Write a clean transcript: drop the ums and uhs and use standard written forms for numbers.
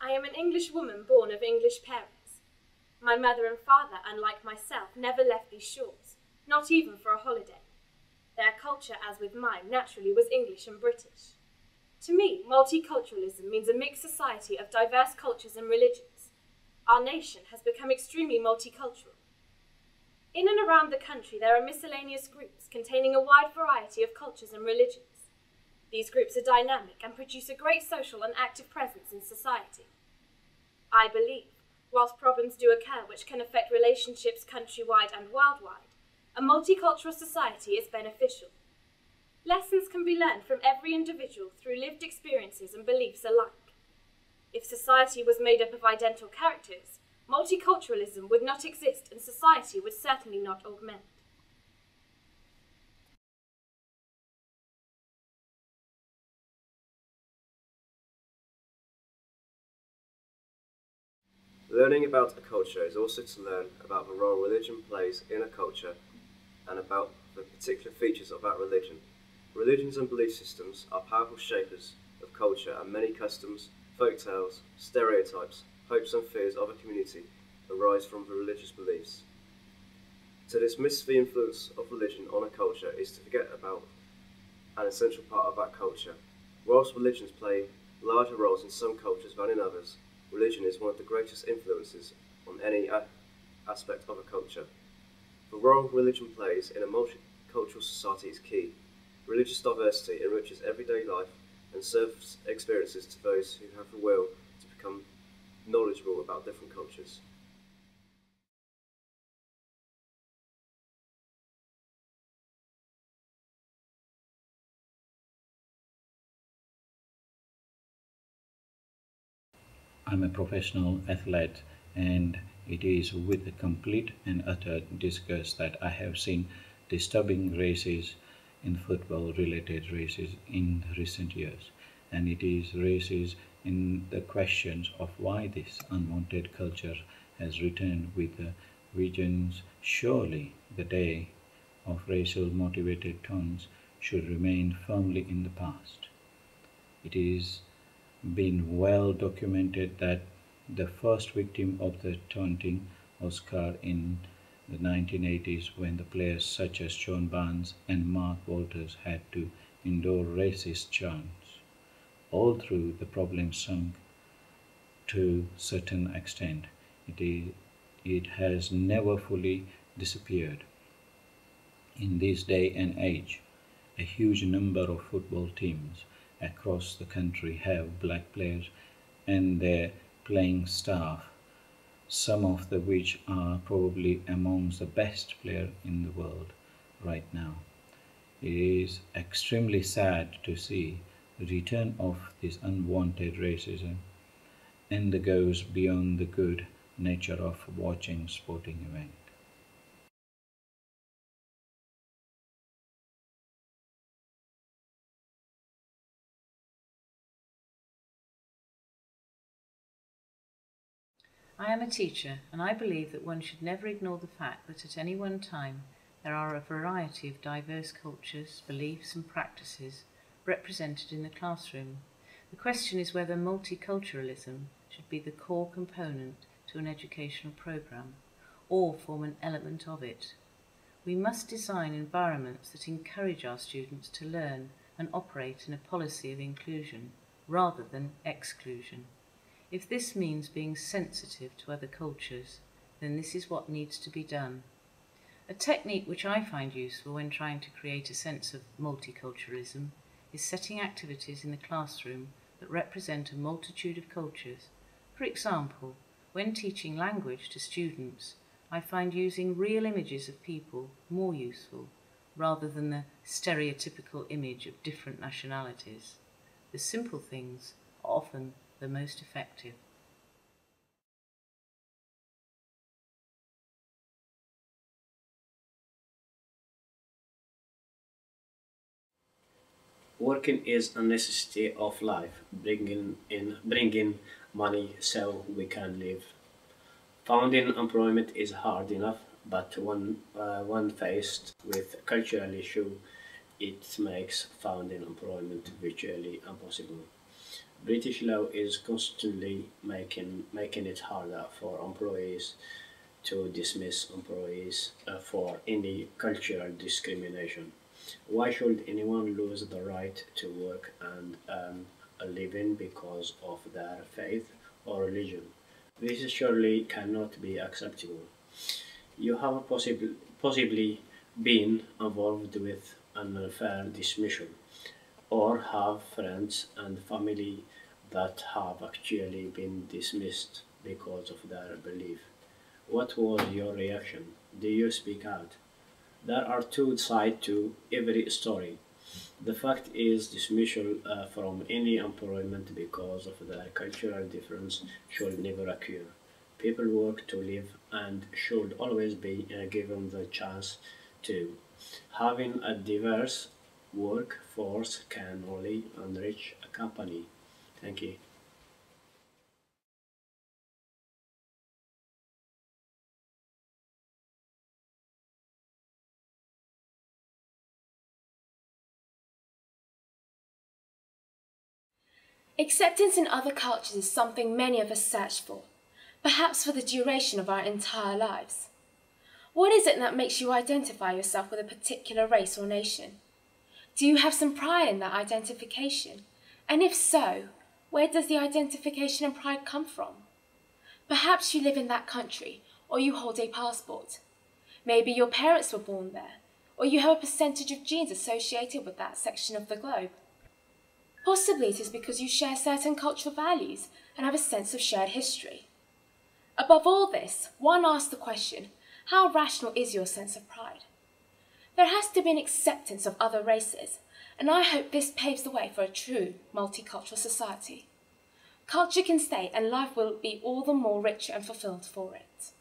I am an English woman born of English parents. My mother and father, unlike myself, never left these shores, not even for a holiday. Their culture, as with mine, naturally was English and British. To me, multiculturalism means a mixed society of diverse cultures and religions. Our nation has become extremely multicultural. In and around the country, there are miscellaneous groups containing a wide variety of cultures and religions. These groups are dynamic and produce a great social and active presence in society. I believe, whilst problems do occur which can affect relationships countrywide and worldwide, a multicultural society is beneficial. Lessons can be learned from every individual through lived experiences and beliefs alike. If society was made up of identical characters, multiculturalism would not exist and society would certainly not augment. Learning about a culture is also to learn about the role religion plays in a culture and about the particular features of that religion. Religions and belief systems are powerful shapers of culture, and many customs, folk tales, stereotypes, hopes and fears of a community arise from the religious beliefs. To dismiss the influence of religion on a culture is to forget about an essential part of that culture. Whilst religions play larger roles in some cultures than in others, religion is one of the greatest influences on any aspect of a culture. The role religion plays in a multicultural society is key. Religious diversity enriches everyday life and serves experiences to those who have the will to become knowledgeable about different cultures. I'm a professional athlete, and it is with a complete and utter disgust that I have seen disturbing races in football related races in recent years. And it is races in the questions of why this unwanted culture has returned with the regions. Surely the day of racial motivated taunts should remain firmly in the past. It is been well documented that the first victim of the taunting was Carr in the 1980s, when the players such as John Barnes and Mark Walters had to endure racist chants. All through the problem sunk to a certain extent. It has never fully disappeared. In this day and age, a huge number of football teams across the country have black players and their playing staff, some of the which are probably amongst the best players in the world right now. It is extremely sad to see the return of this unwanted racism, and that goes beyond the good nature of watching sporting event. I am a teacher, and I believe that one should never ignore the fact that at any one time there are a variety of diverse cultures, beliefs, and practices represented in the classroom. The question is whether multiculturalism should be the core component to an educational programme, or form an element of it. We must design environments that encourage our students to learn and operate in a policy of inclusion rather than exclusion. If this means being sensitive to other cultures, then this is what needs to be done. A technique which I find useful when trying to create a sense of multiculturalism is setting activities in the classroom that represent a multitude of cultures. For example, when teaching language to students, I find using real images of people more useful, rather than the stereotypical image of different nationalities. The simple things are often the most effective. Working is a necessity of life, bringing money so we can live. Finding employment is hard enough, but when faced with cultural issue, it makes finding employment virtually impossible. British law is constantly making it harder for employees to dismiss employees for any cultural discrimination. Why should anyone lose the right to work and earn a living because of their faith or religion? This surely cannot be acceptable. You have possibly been involved with an unfair dismissal, or have friends and family that have actually been dismissed because of their belief. What was your reaction? Do you speak out? There are two sides to every story. The fact is, dismissal from any employment because of their cultural difference should never occur. People work to live and should always be given the chance to. Having a diverse workforce can only enrich a company. Thank you. Acceptance in other cultures is something many of us search for, perhaps for the duration of our entire lives. What is it that makes you identify yourself with a particular race or nation? Do you have some pride in that identification? And if so, where does the identification and pride come from? Perhaps you live in that country, or you hold a passport. Maybe your parents were born there, or you have a percentage of genes associated with that section of the globe. Possibly it is because you share certain cultural values and have a sense of shared history. Above all this, one asks the question, how rational is your sense of pride? There has to be an acceptance of other races, and I hope this paves the way for a true multicultural society. Culture can stay, and life will be all the more richer and fulfilled for it.